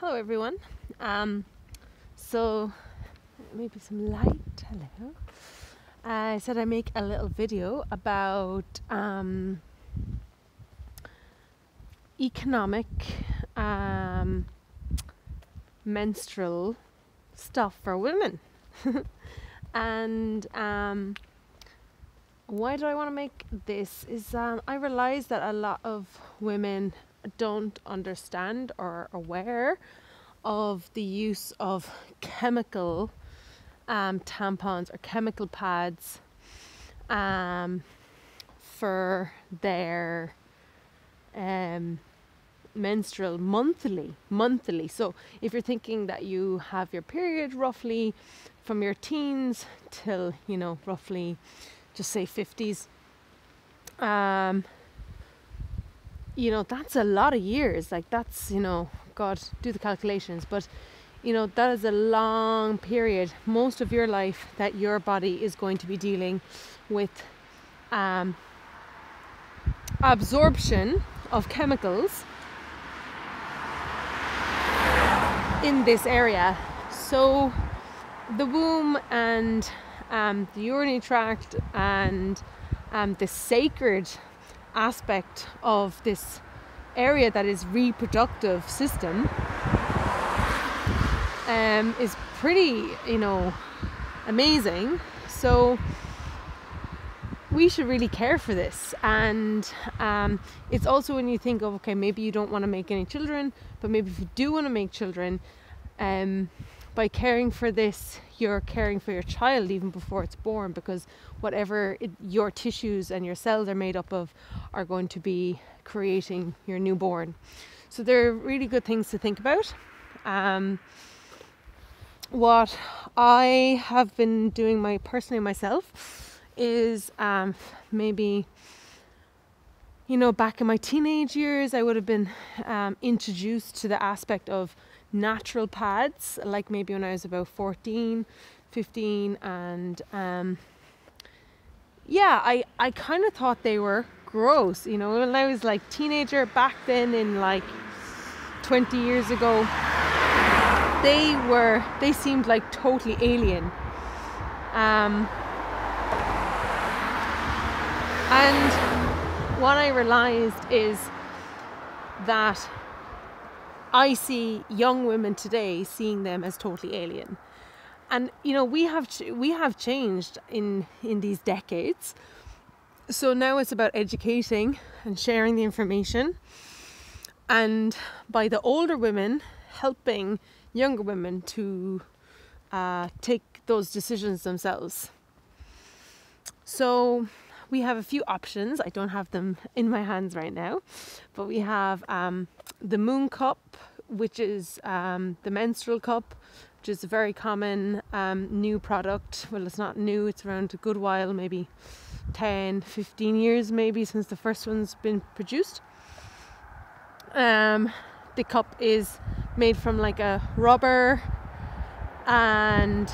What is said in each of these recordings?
Hello everyone. So maybe some light. Hello. I said I make a little video about economic menstrual stuff for women. And why do I want to make this is I realize that a lot of women don't understand or are aware of the use of chemical tampons or chemical pads for their menstrual monthly. So if you're thinking that you have your period roughly from your teens till roughly just say 50s, that's a lot of years. Like that's, God, do the calculations, but that is a long period, most of your life, that your body is going to be dealing with absorption of chemicals in this area. So the womb and the urinary tract and the sacred aspect of this area that is reproductive system is pretty amazing. So we should really care for this. And it's also when you think of, okay, maybe you don't want to make any children, but maybe if you do want to make children, by caring for this, you're caring for your child even before it's born, because whatever your tissues and your cells are made up of are going to be creating your newborn. So they're really good things to think about. What I have been doing personally myself is maybe back in my teenage years I would have been introduced to the aspect of natural pads, like maybe when I was about 14, 15, and I kind of thought they were gross, when I was like teenager back then, in like 20 years ago. They seemed like totally alien. And what I realized is that I see young women today seeing them as totally alien. And we have changed in these decades. So now it's about educating and sharing the information, and by the older women helping younger women to take those decisions themselves. So we have a few options. I don't have them in my hands right now, but we have the moon cup, which is the menstrual cup, which is a very common new product. Well, it's not new, it's around a good while, maybe 10, 15 years maybe since the first one's been produced. The cup is made from like a rubber and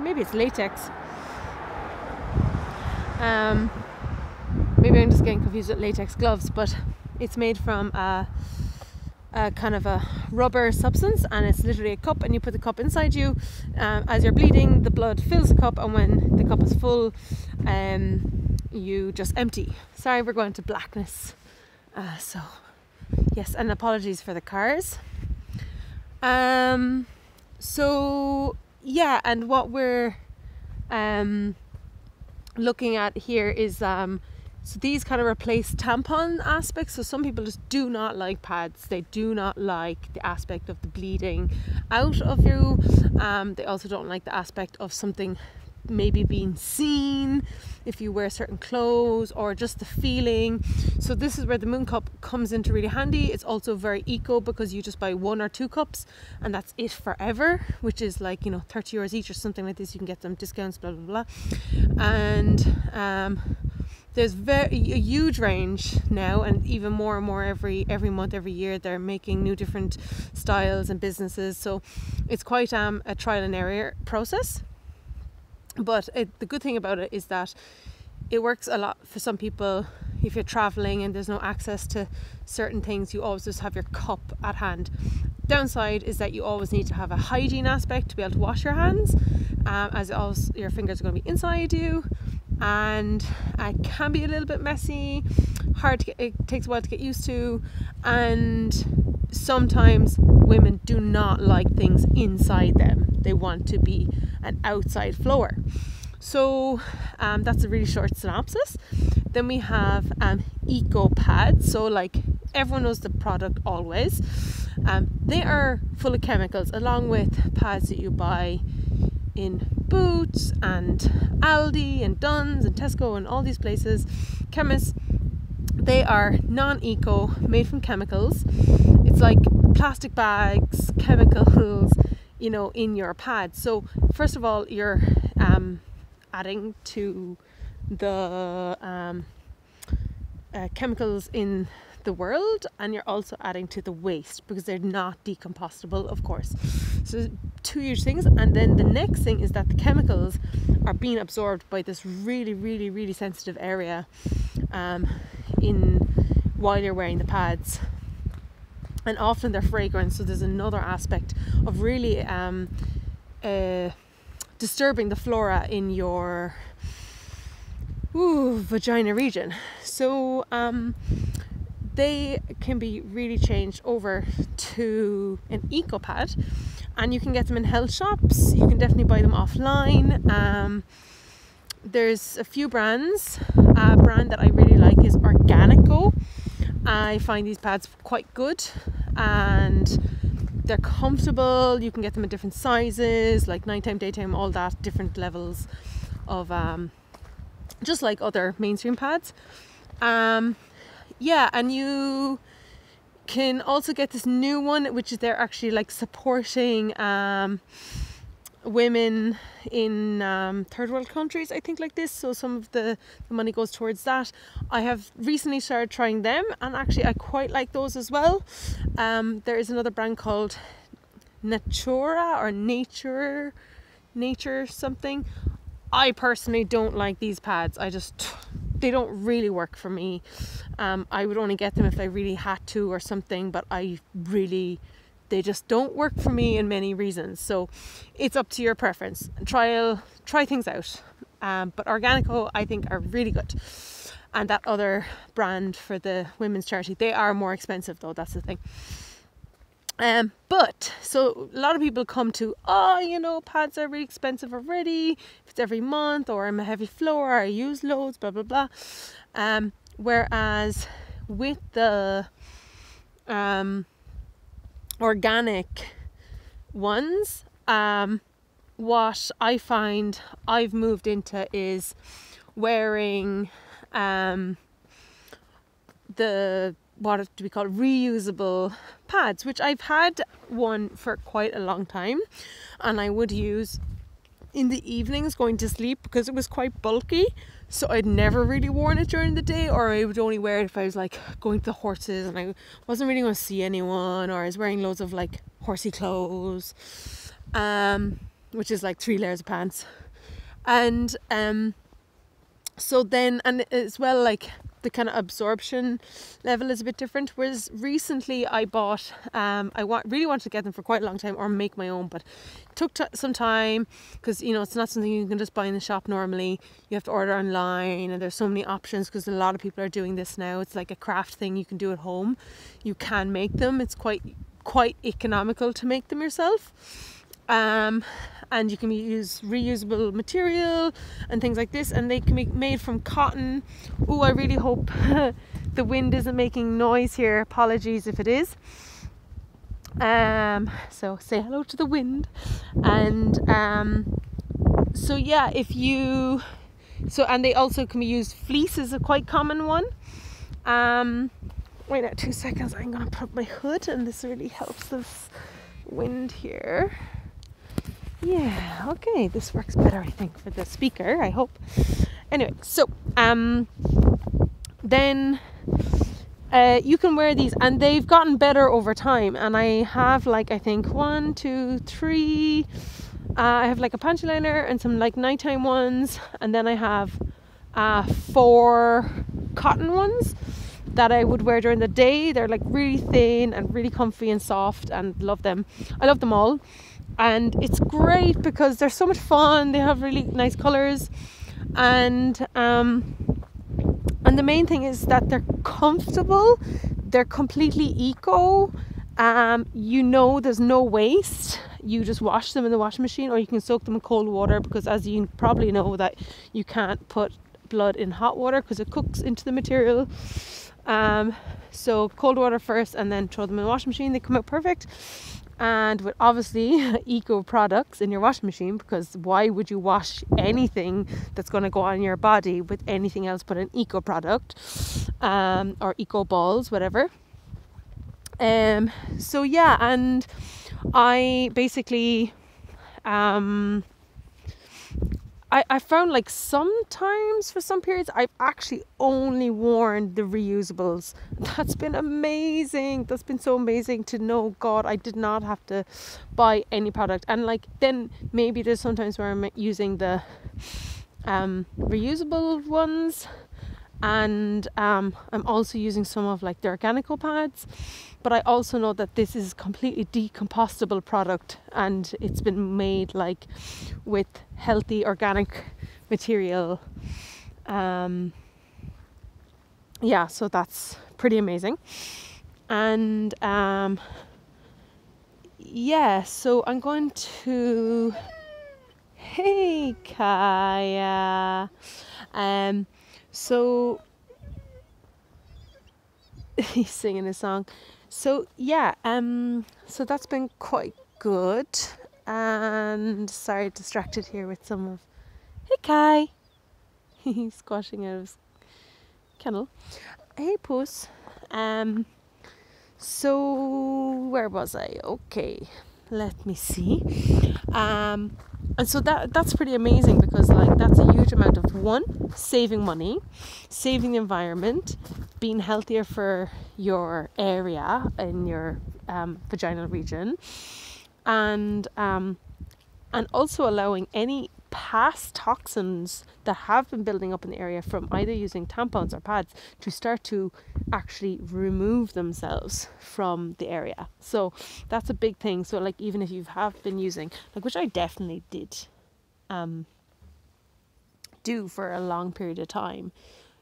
maybe it's latex. Maybe I'm just getting confused with latex gloves, but it's made from a kind of a rubber substance, and it's literally a cup, and you put the cup inside you. As you're bleeding, the blood fills the cup, and when the cup is full, you just empty. Sorry, we're going to blackness. So yes, and apologies for the cars. So yeah, and what we're looking at here is so these kind of replace tampon aspects. So some people just do not like pads. They do not like the aspect of the bleeding out of you. They also don't like the aspect of something maybe being seen if you wear certain clothes, or just the feeling. So this is where the moon cup comes into really handy. It's also very eco, because you just buy 1 or 2 cups and that's it forever, which is like 30 euros each or something like this. You can get some discounts, blah blah blah. And there's a huge range now, and even more and more every month, every year. They're making new different styles and businesses. So it's quite a trial and error process. But the good thing about it is that it works a lot for some people. If you're traveling and there's no access to certain things, you always just have your cup at hand. Downside is that you always need to have a hygiene aspect to be able to wash your hands, as your fingers are going to be inside you, and it can be a little bit messy, hard to get, it takes a while to get used to, and sometimes women do not like things inside them. They want to be an outside flower. So that's a really short synopsis. Then we have eco pads. So like everyone knows the product Always. They are full of chemicals, along with pads that you buy in Boots and Aldi and Dunnes and Tesco and all these places, chemists. They are non-eco, made from chemicals. It's like plastic bags, chemicals, you know, in your pads. So first of all, you're adding to the chemicals in the world, and you're also adding to the waste because they're not decompostable, of course. So two huge things. And then the next thing is that the chemicals are being absorbed by this really sensitive area while you're wearing the pads, and often they're fragrant. So there's another aspect of really disturbing the flora in your vagina region. So they can be really changed over to an eco pad, and you can get them in health shops. You can definitely buy them offline. There's a few brands. A brand that I really like is Organico. I find these pads quite good, and they're comfortable. You can get them in different sizes, like nighttime, daytime, all that, different levels of just like other mainstream pads. Yeah, and you can also get this new one, which is they're actually like supporting women in third world countries, I think, like this. So some of the money goes towards that. I have recently started trying them, and actually I quite like those as well. There is another brand called Natura or Nature something. I personally don't like these pads. They don't really work for me. I would only get them if I really had to or something, but they just don't work for me in many reasons. So it's up to your preference. Try things out. But Organico, I think, are really good. And that other brand for the women's charity, they are more expensive though, that's the thing. But so a lot of people come to, pads are really expensive already, if it's every month, or I'm a heavy flower, I use loads, blah blah blah. Whereas with the organic ones, what I find I've moved into is wearing what do we call reusable pads, which I've had one for quite a long time, and I would use in the evenings going to sleep because it was quite bulky. So I'd never really worn it during the day, or I would only wear it if I was like going to the horses and I wasn't really going to see anyone, or I was wearing loads of like horsey clothes, which is like 3 layers of pants. And so then, and as well, like the kind of absorption level is a bit different. Whereas recently I bought, really wanted to get them for quite a long time, or make my own, but it took some time because, it's not something you can just buy in the shop normally. You have to order online, and there's so many options because a lot of people are doing this now. It's like a craft thing you can do at home. You can make them. It's quite economical to make them yourself. And you can use reusable material and things like this, and they can be made from cotton. Oh, I really hope the wind isn't making noise here. Apologies if it is. So say hello to the wind. And so yeah, and they also can be used. Fleece is a quite common one. Wait 2 seconds, I'm gonna put up my hood, and this really helps this wind here. Yeah, okay, this works better, I think, for the speaker, I hope. Anyway, so then you can wear these, and they've gotten better over time. And I have I think 1, 2, 3. I have like a panty liner and some like nighttime ones, and then I have 4 cotton ones. that I would wear during the day. They're like really thin and really comfy and soft, and love them. I love them all. And it's great because they're so much fun. They have really nice colors, and the main thing is that they're comfortable. They're completely eco. There's no waste. You just wash them in the washing machine, or you can soak them in cold water, because as you probably know that you can't put blood in hot water because it cooks into the material. So cold water first, and then throw them in the washing machine. They come out perfect. And with obviously eco products in your washing machine, because why would you wash anything that's going to go on your body with anything else but an eco product, or eco balls, whatever. So yeah, and I basically I found like sometimes for some periods I've actually only worn the reusables. That's been amazing. That's been so amazing to know, God, I did not have to buy any product. And like then maybe there's sometimes where I'm using the reusable ones, and I'm also using some of like the organical pads. But I also know that this is completely decompostable product, and it's been made like with healthy organic material. Yeah, so that's pretty amazing. And yeah, so I'm going to, hey Kaya, so he's singing a song. So yeah, so that's been quite good. And sorry, distracted here with some of, hey Kai, he's squashing out of his kennel. Hey Puss. So where was I? Okay, let me see. And so that's pretty amazing, because like that's a huge amount of, one, saving money, saving the environment, being healthier for your area in your vaginal region, and also allowing any past toxins that have been building up in the area from either using tampons or pads to start to actually remove themselves from the area. So that's a big thing. So like even if you have been using, like, which I definitely did do for a long period of time,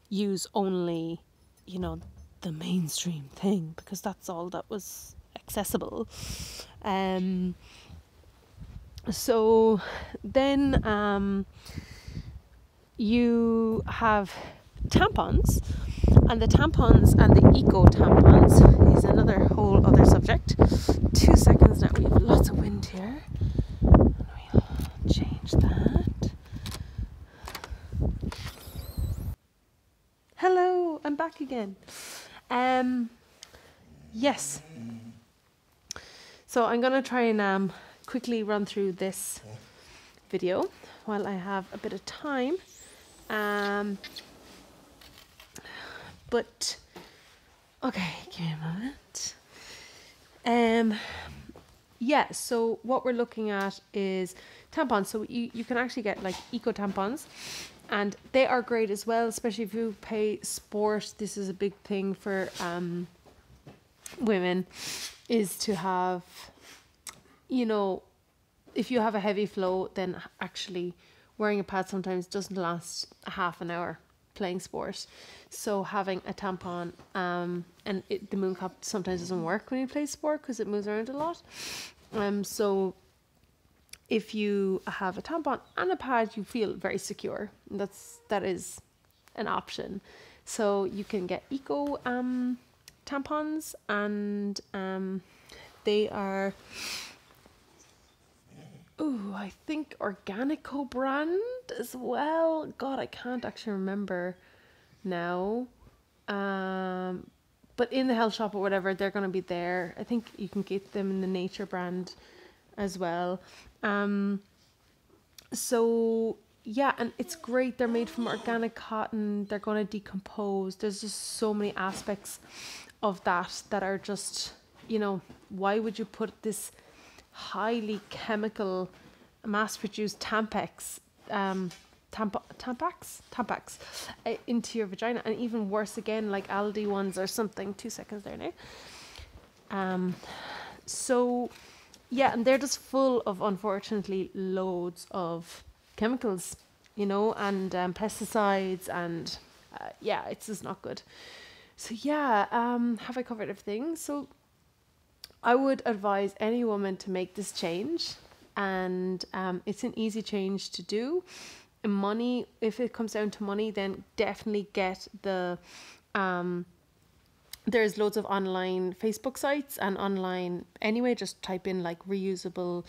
use only, the mainstream thing, because that's all that was accessible. So then you have tampons, and the tampons and the eco tampons is another whole other subject. 2 seconds now, we have lots of wind here, and we'll change that. Hello, I'm back again. Yes, so I'm gonna try and quickly run through this video while I have a bit of time. But okay, give me a moment. Yeah, so what we're looking at is tampons. So you can actually get like eco tampons, and they are great as well, especially if you play sport. This is a big thing for women, is to have, if you have a heavy flow, then actually wearing a pad sometimes doesn't last a half an hour playing sport. So having a tampon, and the moon cup sometimes doesn't work when you play sport because it moves around a lot. So if you have a tampon and a pad, you feel very secure. That is an option. So you can get eco tampons, and they are, I think Organico brand as well. God, I can't actually remember now. But in the health shop or whatever, they're going to be there. I think you can get them in the Nature brand as well. So yeah, and it's great. They're made from organic cotton. They're going to decompose. There's just so many aspects of that are just, why would you put this highly chemical mass-produced Tampax Tampax into your vagina, and even worse again, like Aldi ones or something. 2 seconds there now. So yeah, and they're just full of, unfortunately, loads of chemicals, you know, and pesticides, and yeah, it's just not good. So yeah, have I covered everything? So I would advise any woman to make this change, and it's an easy change to do. Money, if it comes down to money, then definitely get the there's loads of online Facebook sites, and online anyway, just type in like reusable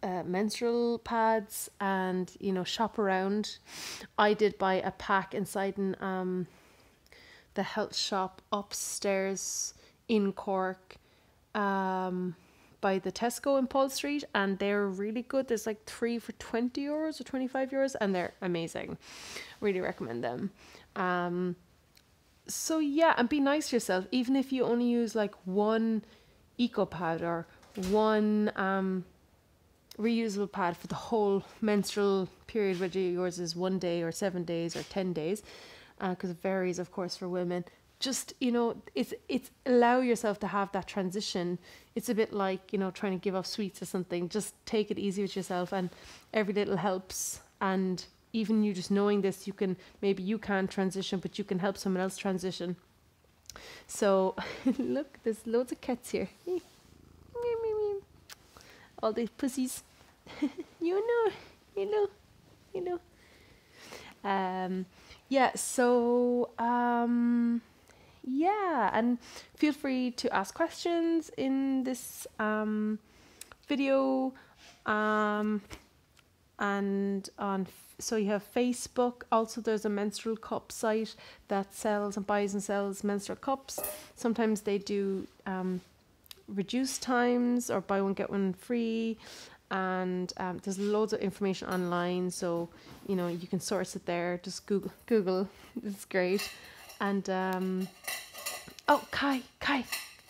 menstrual pads, and you know, shop around. I did buy a pack inside the health shop upstairs in Cork, by the Tesco in Paul Street, and they're really good. There's like 3 for €20 or €25, and they're amazing. Really recommend them. So yeah, and be nice to yourself, even if you only use like one eco pad or one reusable pad for the whole menstrual period, whether yours is 1 day or 7 days or 10 days, because it varies, of course, for women. Just, you know, it's allow yourself to have that transition. It's a bit like, you know, trying to give up sweets or something. Just take it easy with yourself, and every little helps. And even you just knowing this, maybe you can't transition, but you can help someone else transition. So look, there's loads of cats here. All these pussies. you know. Yeah, so yeah, and feel free to ask questions in this video, and so you have Facebook. Also, there's a menstrual cup site that sells and buys and sells menstrual cups. Sometimes they do reduced times, or buy one get one free, and there's loads of information online, so you know, you can source it there. Just Google. It's great. And oh, Kai,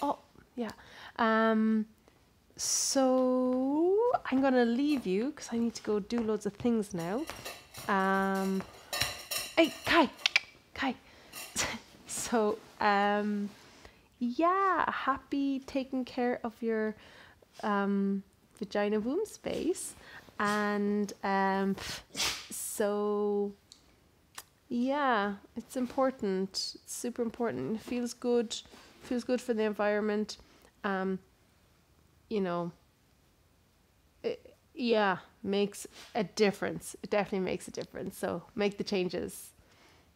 oh yeah. So I'm gonna leave you because I need to go do loads of things now. Hey, Kai. So yeah, happy taking care of your vagina womb space, and so yeah, it's important. It's super important. It feels good for the environment. You know, yeah, makes a difference. It definitely makes a difference. So make the changes.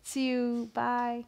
See you. Bye.